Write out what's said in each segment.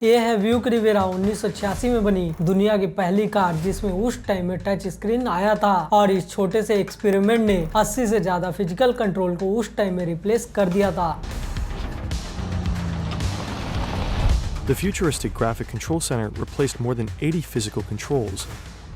ये है Buk Riviera 1986 में बनी दुनिया की पहली कार जिसमें उस टाइम में टच स्क्रीन आया था और इस छोटे से एक्सपेरिमेंट ने 80 से ज्यादा फिजिकल कंट्रोल को उस टाइम में रिप्लेस कर दिया था। The futuristic graphic control center replaced more than 80 physical controls.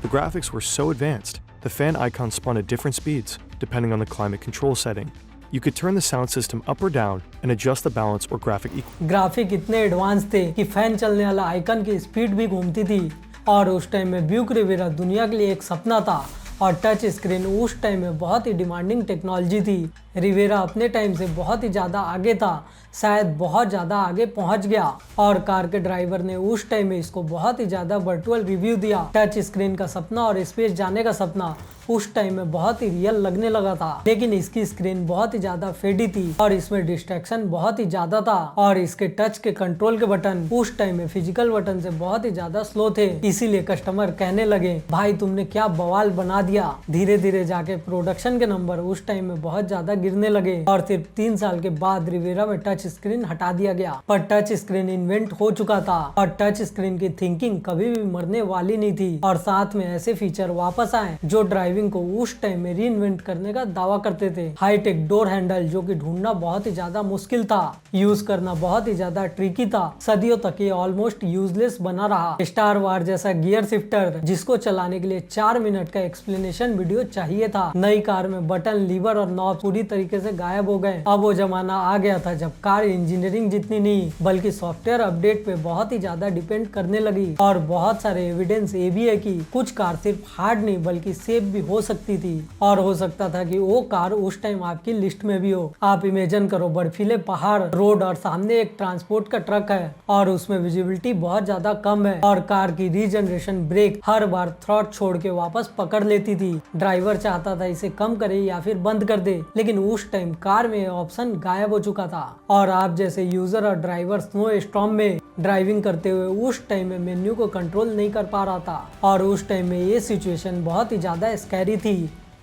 The graphics were so advanced, the fan icons spun at different speeds, depending on the climate control setting. You could turn the sound system up or down and adjust the balance or graphic equal. Graphic इतने advance थे कि fan चलने वाला icon की speed भी घूमती थी और उस टाइम में ब्यूक रिवेरा दुनिया के लिए एक सपना था और टच स्क्रीन उस टाइम में बहुत ही डिमांडिंग टेक्नोलॉजी थी। रिवेरा अपने टाइम से बहुत ही ज़्यादा आगे था, शायद बहुत ज़्यादा आगे पहुंच गया और कार के ड्राइवर ने उस टाइम में इसको बहुत ही ज़्यादा वर्चुअल रिव्यू दिया। टच स्क्रीन का सपना और स्पेस जाने का सपना उस टाइम में बहुत ही रियल लगने लगा था, लेकिन इसकी स्क्रीन बहुत ही ज्यादा फेडी थी और इसमें डिस्ट्रैक्शन बहुत ही ज्यादा था और इसके टच के कंट्रोल के बटन उस टाइम में फिजिकल बटन से बहुत ही ज्यादा स्लो थे। इसीलिए कस्टमर कहने लगे, भाई तुमने क्या बवाल बना दिया। धीरे धीरे जाके प्रोडक्शन के नंबर उस टाइम में बहुत ज्यादा गिरने लगे और सिर्फ 3 साल के बाद रिवेरा में टच स्क्रीन हटा दिया गया। पर टच स्क्रीन इन्वेंट हो चुका था और टच स्क्रीन की थिंकिंग कभी भी मरने वाली नहीं थी और साथ में ऐसे फीचर वापस आए जो ड्राइविंग को उस टाइम में रीइन्वेंट करने का दावा करते थे। हाईटेक डोर हैंडल जो कि ढूंढना बहुत ही ज्यादा मुश्किल था, यूज करना बहुत ही ज्यादा ट्रिकी था, सदियों तक ये ऑलमोस्ट यूजलेस बना रहा। स्टार वार जैसा गियर शिफ्टर जिसको चलाने के लिए 4 मिनट का एक्सप्लेनेशन वीडियो चाहिए था। नई कार में बटन, लीवर और नॉब पूरी तरीके से गायब हो गए। अब वो जमाना आ गया था जब कार इंजीनियरिंग जितनी नहीं बल्कि सॉफ्टवेयर अपडेट पे बहुत ही ज्यादा डिपेंड करने लगी और बहुत सारे एविडेंस ये भी है कि कुछ कार सिर्फ हार्ड नहीं बल्कि सेफ भी हो सकती थी और हो सकता था कि वो कार उस टाइम आपकी लिस्ट में भी हो। आप इमेजिन करो, बर्फीले पहाड़, रोड और सामने एक ट्रांसपोर्ट का ट्रक है और उसमें विजिबिलिटी बहुत ज्यादा कम है और कार की रीजनरेशन ब्रेक हर बार थ्रॉट छोड़ के वापस पकड़ लेती थी। ड्राइवर चाहता था इसे कम करे या फिर बंद कर दे, लेकिन उस टाइम कार में ऑप्शन गायब हो चुका था और आप जैसे यूजर और ड्राइवर स्नो स्टॉर्म में ड्राइविंग करते हुए उस टाइम में मेन्यू को कंट्रोल नहीं कर पा रहा था और उस टाइम में ये सिचुएशन बहुत ही ज्यादा स्कैरी थी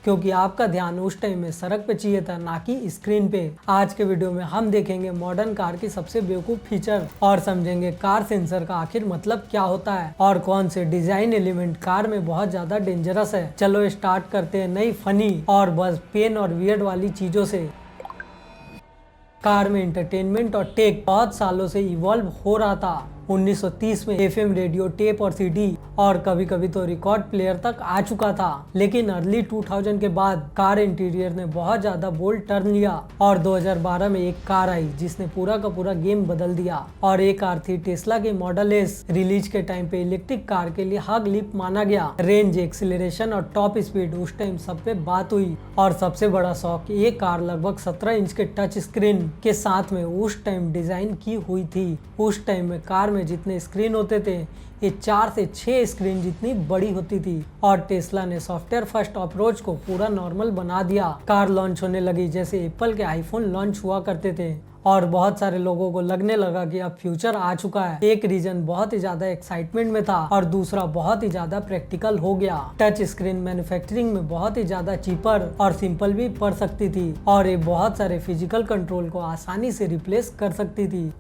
क्योंकि आपका ध्यान उस टाइम में सड़क पे चाहिए था, ना कि स्क्रीन पे। आज के वीडियो में हम देखेंगे मॉडर्न कार की सबसे बेवकूफ फीचर और समझेंगे कार सेंसर का आखिर मतलब क्या होता है और कौन से डिजाइन एलिमेंट कार में बहुत ज्यादा डेंजरस है। चलो स्टार्ट करते हैं नई फनी और बस पेन और वियर्ड वाली चीजों से। कार में एंटरटेनमेंट और टेक बहुत सालों से इवॉल्व हो रहा था। 1930 में एफएम रेडियो, टेप और सीडी और कभी कभी तो रिकॉर्ड प्लेयर तक आ चुका था, लेकिन अर्ली 2000 के बाद कार इंटीरियर ने बहुत ज्यादा बोल्ड टर्न लिया और 2012 में एक कार आई जिसने पूरा का पूरा गेम बदल दिया और एक कार थी टेस्ला की मॉडल एस। रिलीज के टाइम पे इलेक्ट्रिक कार के लिए हग लीप माना गया। रेंज, एक्सीलरेशन और टॉप स्पीड उस टाइम सब पे बात हुई और सबसे बड़ा शौक, ये कार लगभग 17 इंच के टच स्क्रीन के साथ में उस टाइम डिजाइन की हुई थी। उस टाइम में कार में जितने स्क्रीन होते थे ये 4 से 6 स्क्रीन जितनी बड़ी होती थी और टेस्ला ने सॉफ्टवेयर फर्स्ट अप्रोच को पूरा नॉर्मल बना दिया। कार लॉन्च होने लगी जैसे एप्पल के आईफोन लॉन्च हुआ करते थे और बहुत सारे लोगों को लगने लगा कि अब फ्यूचर आ चुका है। एक रीजन बहुत ही ज्यादा एक्साइटमेंट में था और दूसरा बहुत ही ज्यादा प्रैक्टिकल हो गया। टच स्क्रीन मैन्युफैक्चरिंग में बहुत ही ज्यादा चीपर और सिंपल भी पड़ सकती थी और ये बहुत सारे फिजिकल कंट्रोल को आसानी से रिप्लेस कर सकती थी।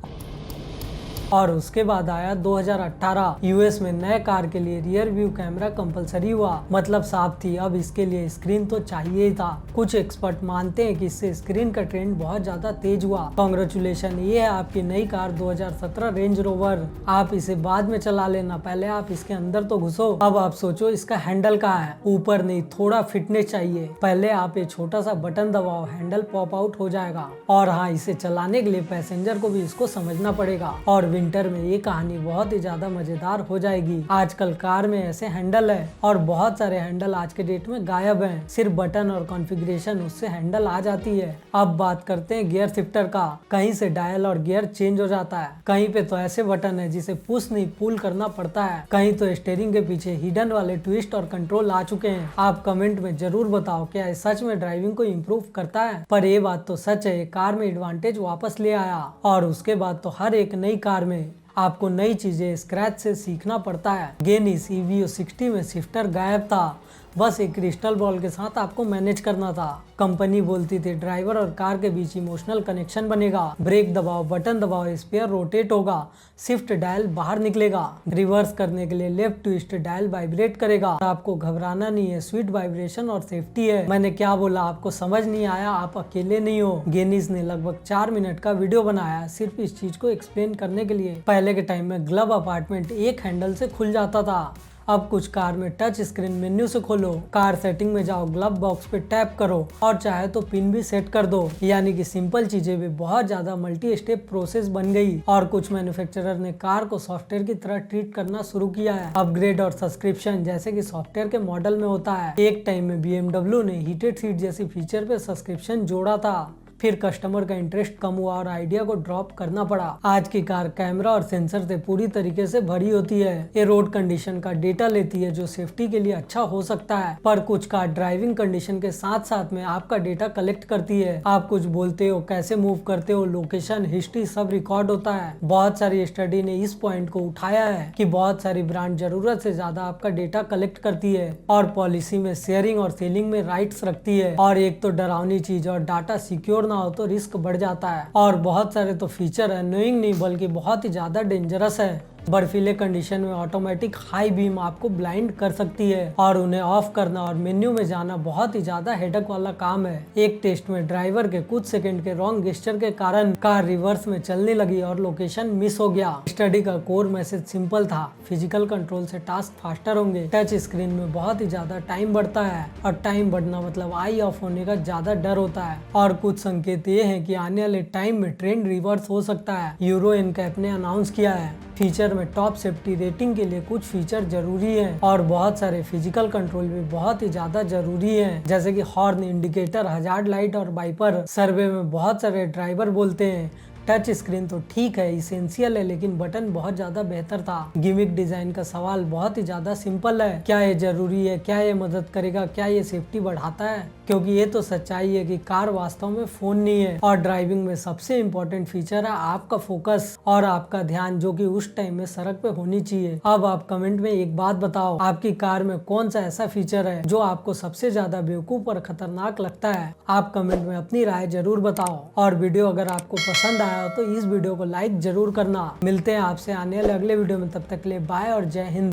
और उसके बाद आया 2018। यूएस में नए कार के लिए रियर व्यू कैमरा कंपलसरी हुआ, मतलब साफ थी अब इसके लिए स्क्रीन तो चाहिए ही था। कुछ एक्सपर्ट मानते हैं कि इससे स्क्रीन का ट्रेंड बहुत ज्यादा तेज हुआ। कांग्रेचुलेशन, ये है आपकी नई कार 2017 रेंज रोवर। आप इसे बाद में चला लेना, पहले आप इसके अंदर तो घुसो। अब आप सोचो इसका हैंडल कहाँ है? ऊपर नहीं, थोड़ा फिटनेस चाहिए। पहले आप ये छोटा सा बटन दबाओ, हैंडल पॉप आउट हो जाएगा। और हाँ, इसे चलाने के लिए पैसेंजर को भी इसको समझना पड़ेगा और विंटर में ये कहानी बहुत ही ज्यादा मजेदार हो जाएगी। आजकल कार में ऐसे हैंडल है और बहुत सारे हैंडल आज के डेट में गायब हैं। सिर्फ बटन और कॉन्फ़िगरेशन उससे हैंडल आ जाती है। अब बात करते हैं गियर शिफ्टर का। कहीं से डायल और गियर चेंज हो जाता है, कहीं पे तो ऐसे बटन है जिसे पुश नहीं पुल करना पड़ता है, कहीं तो स्टीयरिंग के पीछे हिडन वाले ट्विस्ट और कंट्रोल आ चुके हैं। आप कमेंट में जरूर बताओ क्या ये सच में ड्राइविंग को इम्प्रूव करता है। पर ये बात तो सच है, कार में एडवांटेज वापस ले आया और उसके बाद तो हर एक नई कार में आपको नई चीजें स्क्रैच से सीखना पड़ता है। गेनिस EVO 60 में शिफ्टर गायब था, बस एक क्रिस्टल बॉल के साथ आपको मैनेज करना था। कंपनी बोलती थी ड्राइवर और कार के बीच इमोशनल कनेक्शन बनेगा, ब्रेक दबाओ, बटन दबाओ, स्पेयर रोटेट होगा, शिफ्ट डायल बाहर निकलेगा, रिवर्स करने के लिए लेफ्ट ट्विस्ट डायल वाइब्रेट करेगा, आपको घबराना नहीं है, स्वीट वाइब्रेशन और सेफ्टी है। मैंने क्या बोला, आपको समझ नहीं आया? आप अकेले नहीं हो। गेनिस ने लगभग 4 मिनट का वीडियो बनाया सिर्फ इस चीज को एक्सप्लेन करने के लिए। पहले के टाइम में ग्लव अपार्टमेंट एक हैंडल से खुल जाता था, अब कुछ कार में टच स्क्रीन मेन्यू से खोलो, कार सेटिंग में जाओ, ग्लव बॉक्स पे टैप करो और चाहे तो पिन भी सेट कर दो। यानी कि सिंपल चीजें भी बहुत ज्यादा मल्टी स्टेप प्रोसेस बन गई। और कुछ मैन्युफैक्चरर ने कार को सॉफ्टवेयर की तरह ट्रीट करना शुरू किया है। अपग्रेड और सब्सक्रिप्शन जैसे कि सॉफ्टवेयर के मॉडल में होता है। एक टाइम में BMW ने हीटेड सीट जैसी फीचर पे सब्सक्रिप्शन जोड़ा था, फिर कस्टमर का इंटरेस्ट कम हुआ और आइडिया को ड्रॉप करना पड़ा। आज की कार कैमरा और सेंसर से पूरी तरीके से भरी होती है। ये रोड कंडीशन का डेटा लेती है जो सेफ्टी के लिए अच्छा हो सकता है, पर कुछ कार ड्राइविंग कंडीशन के साथ साथ में आपका डेटा कलेक्ट करती है। आप कुछ बोलते हो, कैसे मूव करते हो, लोकेशन, हिस्ट्री सब रिकॉर्ड होता है। बहुत सारी स्टडी ने इस पॉइंट को उठाया है कि बहुत सारी ब्रांड जरूरत से ज्यादा आपका डेटा कलेक्ट करती है और पॉलिसी में शेयरिंग और सेलिंग में राइट्स रखती है। और एक तो डरावनी चीज, और डाटा सिक्योर ना हो तो रिस्क बढ़ जाता है। और बहुत सारे तो फीचर अनोइंग नहीं बल्कि बहुत ही ज्यादा डेंजरस है। बर्फीले कंडीशन में ऑटोमेटिक हाई बीम आपको ब्लाइंड कर सकती है और उन्हें ऑफ करना और मेन्यू में जाना बहुत ही ज्यादा हेडक वाला काम है। एक टेस्ट में ड्राइवर के कुछ सेकंड के रॉन्ग गेस्चर के कारण कार रिवर्स में चलने लगी और लोकेशन मिस हो गया। स्टडी का कोर मैसेज सिंपल था, फिजिकल कंट्रोल से टास्क फास्टर होंगे। टच स्क्रीन में बहुत ही ज्यादा टाइम बढ़ता है और टाइम बढ़ना मतलब आई ऑफ होने का ज्यादा डर होता है। और कुछ संकेत ये है कि आने वाले टाइम में ट्रेंड रिवर्स हो सकता है। यूरो एनकैप ने अनाउंस किया है फीचर में टॉप सेफ्टी रेटिंग के लिए कुछ फीचर जरूरी हैं और बहुत सारे फिजिकल कंट्रोल भी बहुत ही ज्यादा जरूरी हैं, जैसे कि हॉर्न, इंडिकेटर, हजार्ड लाइट और वाइपर। सर्वे में बहुत सारे ड्राइवर बोलते हैं टच स्क्रीन तो ठीक है, इसेंशियल है, लेकिन बटन बहुत ज्यादा बेहतर था। गिमिक डिजाइन का सवाल बहुत ही ज्यादा सिंपल है, क्या ये जरूरी है, क्या ये मदद करेगा, क्या ये सेफ्टी बढ़ाता है? क्योंकि ये तो सच्चाई है कि कार वास्तव में फोन नहीं है और ड्राइविंग में सबसे इम्पोर्टेंट फीचर है आपका फोकस और आपका ध्यान, जो कि उस टाइम में सड़क पे होनी चाहिए। अब आप कमेंट में एक बात बताओ, आपकी कार में कौन सा ऐसा फीचर है जो आपको सबसे ज्यादा बेवकूफ और खतरनाक लगता है? आप कमेंट में अपनी राय जरूर बताओ। और वीडियो अगर आपको पसंद आया हो तो इस वीडियो को लाइक जरूर करना। मिलते हैं आपसे आने वाले अगले वीडियो में, तब तक के लिए बाय और जय हिंद।